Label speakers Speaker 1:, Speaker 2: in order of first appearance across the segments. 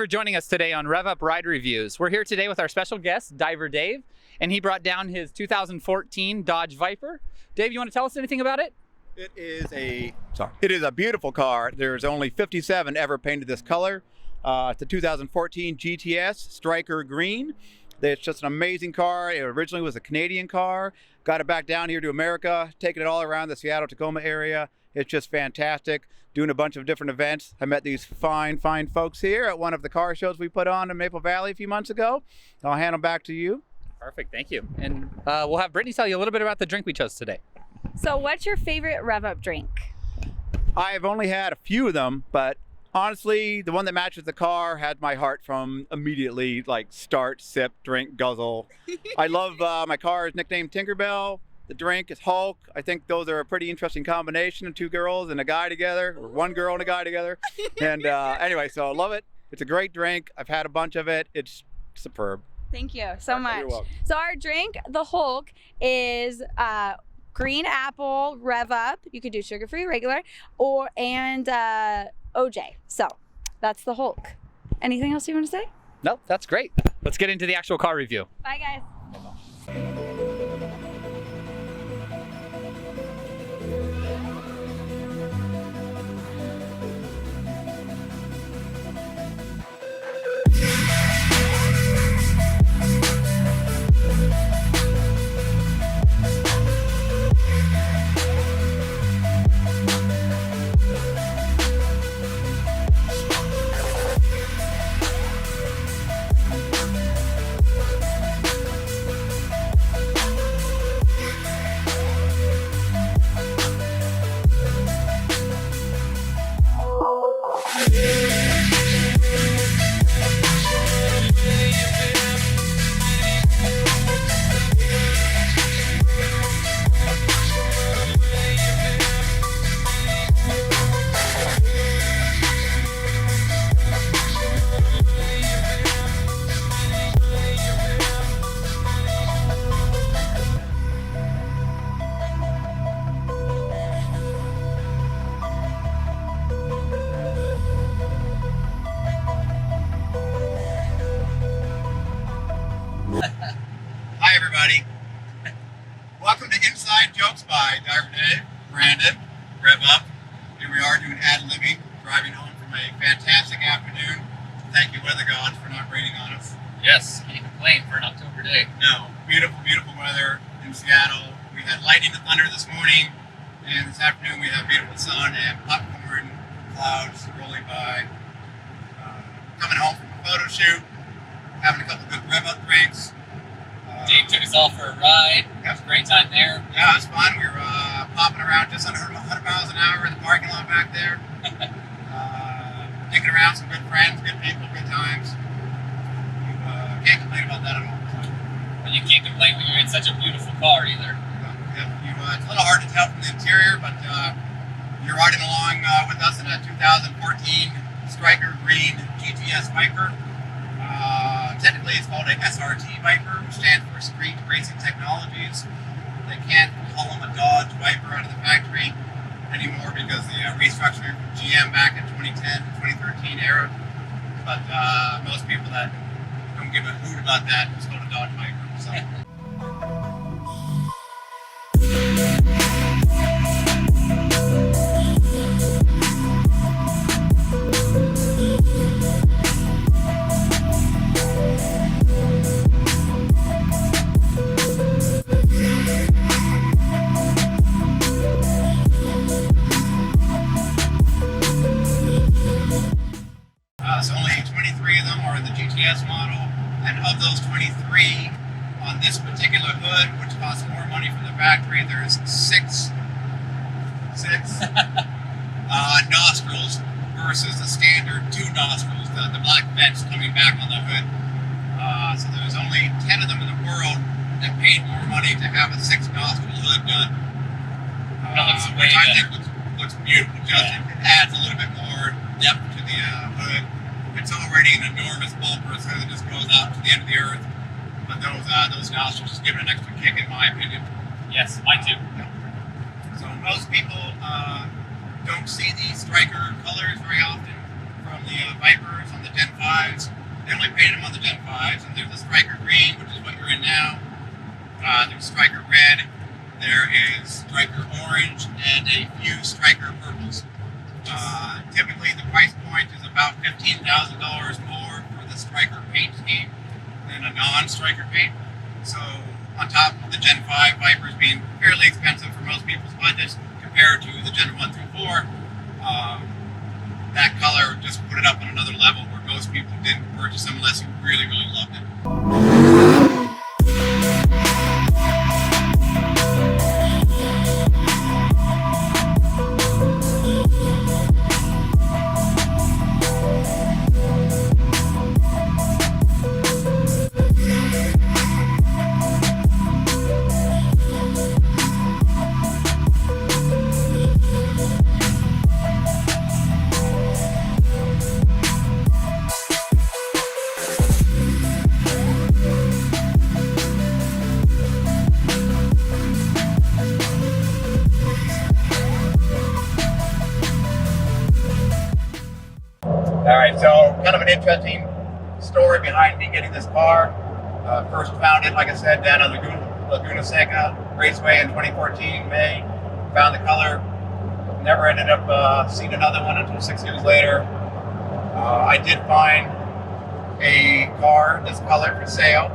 Speaker 1: for joining us today on REVUP Ride Reviews. We're here today with our special guest, Diver Dave, and he brought down his 2014 Dodge Viper. Dave, you want to tell us anything about it?
Speaker 2: It is a beautiful car. There's only 57 ever painted this color. It's a 2014 GTS Striker Green. It's just an amazing car. It originally was a Canadian car. Got it back down here to America, taking it all around the Seattle-Tacoma area. It's just fantastic. Doing a bunch of different events. I met these fine folks here at one of the car shows we put on in Maple Valley a few months ago. I'll hand them back to you.
Speaker 1: Perfect, thank you. And we'll have Brittany tell you a little bit about the drink we chose today.
Speaker 3: So what's your favorite REVUP drink?
Speaker 2: I've only had a few of them, but honestly, the one that matches the car had my heart from immediately, like start, sip, drink, guzzle. I love my car is nicknamed Tinkerbell. The drink is Hulk. I think those are a pretty interesting combination of two girls and a guy together, or one girl and a guy together. And anyway, so I love it. It's a great drink. I've had a bunch of it. It's superb.
Speaker 3: Thank you so much.
Speaker 2: You're welcome.
Speaker 3: So our drink, the Hulk, is green apple REVUP. You could do sugar-free, regular, and OJ. So that's the Hulk. Anything else you want to say?
Speaker 1: No, that's great. Let's get into the actual car review.
Speaker 3: Bye, guys.
Speaker 2: Hi everybody. Welcome to Inside Jokes by Diver Dave, Brandon, REVUP. Here we are doing ad-libbing, driving home from a fantastic afternoon. Thank you, weather gods, for not raining on us.
Speaker 4: Yes, can't complain for an October day.
Speaker 2: No, beautiful weather in Seattle. We had lightning and thunder this morning, and this afternoon we have beautiful sun and popcorn clouds rolling by. Coming home from a photo shoot, having a couple good REVUP drinks.
Speaker 4: Dave took us all for a ride. It was a great time there.
Speaker 2: Yeah, it was fun. We were popping around just under 100 miles an hour in the parking lot back there. Taking around some good friends, good people, good times. You can't complain about that at all.
Speaker 4: Well, you can't complain when you're in such a beautiful car either.
Speaker 2: It's a little hard to tell from the interior, but you're riding along with us in a 2014 Striker Green GTS Viper. Technically, it's called a SRT Viper, which stands for Street Racing Technologies. They can't call them a Dodge Viper out of the factory anymore because the restructuring from GM back in 2010, 2013 era. But most people that don't give a hoot about that, it's called a Dodge Viper. So. So only 23 of them are in the GTS model, and of those 23, on this particular hood, which costs more money from the factory, there's six nostrils versus the standard 2 nostrils, the black vents coming back on the hood. So there's only 10 of them in the world that paid more money to have a 6-nostril hood done, which I think looks beautiful. Just it adds a little bit more depth to the hood. It's already an enormous bulbous hood that just goes out to the end of the earth. But those nostrils just give it an extra kick, in my opinion.
Speaker 4: Yes, mine too.
Speaker 2: So most people don't see the Striker colors very often from the Vipers on the Gen 5s. They only painted them on the Gen 5s. And there's the Striker Green, which is what you're in now. There's Striker Red. There is Striker Orange and a few Striker Purples. Typically, the price point is about $15,000 more for the Striker paint scheme than a non-Striker paint. So, on top of the Gen 5 Vipers being fairly expensive for most people's budgets compared to the Gen 1 through 4, that color just put it up on another level where most people didn't purchase them unless you really, really loved it. Alright, so kind of an interesting story behind me getting this car. First found it, like I said, down on Laguna Seca Raceway in 2014, May. Found the color, never ended up seeing another one until 6 years later. I did find a car this color for sale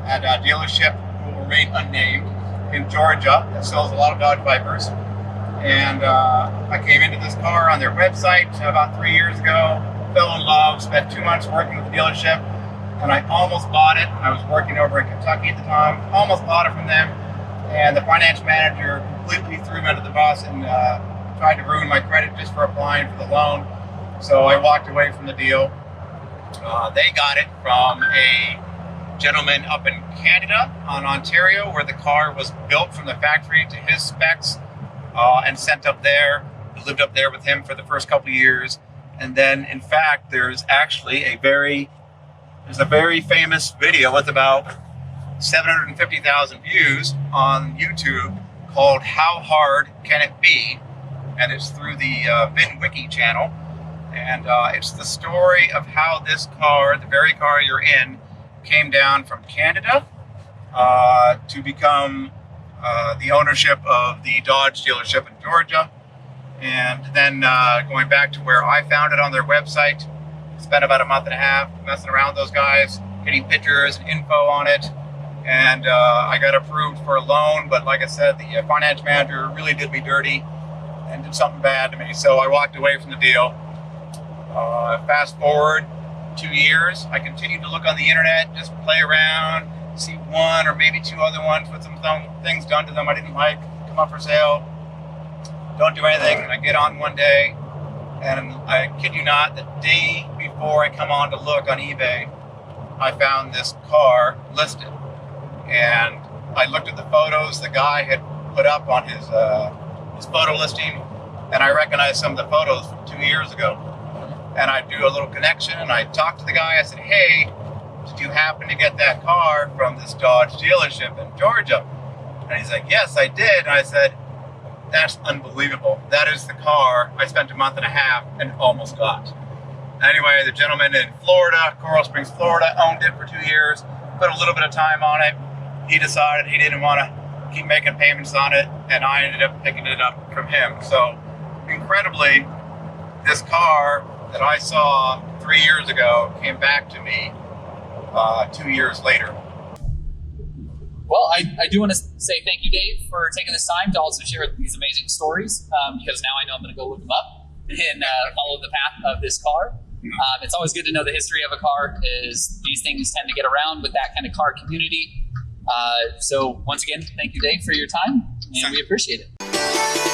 Speaker 2: at a dealership who will remain unnamed in Georgia that sells a lot of Dodge Vipers. And I came into this car on their website about 3 years ago. Fell in love, spent 2 months working with the dealership, and I almost bought it. I was working over in Kentucky at the time, almost bought it from them, and the finance manager completely threw me under the bus and tried to ruin my credit just for applying for the loan. So I walked away from the deal. They got it from a gentleman up in Canada, on Ontario, where the car was built from the factory to his specs and sent up there. I lived up there with him for the first couple of years. And then, in fact, there's actually a very famous video with about 750,000 views on YouTube called "How Hard Can It Be?" and it's through the VinWiki channel. And it's the story of how this car, the very car you're in, came down from Canada to become the ownership of the Dodge dealership in Georgia. And then going back to where I found it on their website, spent about a month and a half messing around with those guys, getting pictures and info on it. And I got approved for a loan, but like I said, the finance manager really did me dirty and did something bad to me. So I walked away from the deal. Fast forward 2 years, I continued to look on the internet, just play around, see one or maybe two other ones with some things done to them I didn't like, come up for sale. Don't do anything. And I get on one day, and I kid you not, the day before I come on to look on eBay, I found this car listed. And I looked at the photos the guy had put up on his photo listing, and I recognized some of the photos from 2 years ago. And I do a little connection, and I talked to the guy. I said, "Hey, did you happen to get that car from this Dodge dealership in Georgia?" And he's like, "Yes, I did." And I said, "That's unbelievable. That is the car I spent a month and a half and almost got." Anyway, the gentleman in Florida, Coral Springs, Florida, owned it for 2 years, put a little bit of time on it. He decided he didn't want to keep making payments on it, and I ended up picking it up from him. So, incredibly, this car that I saw 3 years ago came back to me 2 years later.
Speaker 4: Well, I do want to say thank you, Dave, for taking this time to also share these amazing stories, because now I know I'm going to go look them up and follow the path of this car. It's always good to know the history of a car, as these things tend to get around with that kind of car community. So once again, thank you, Dave, for your time, and we appreciate it.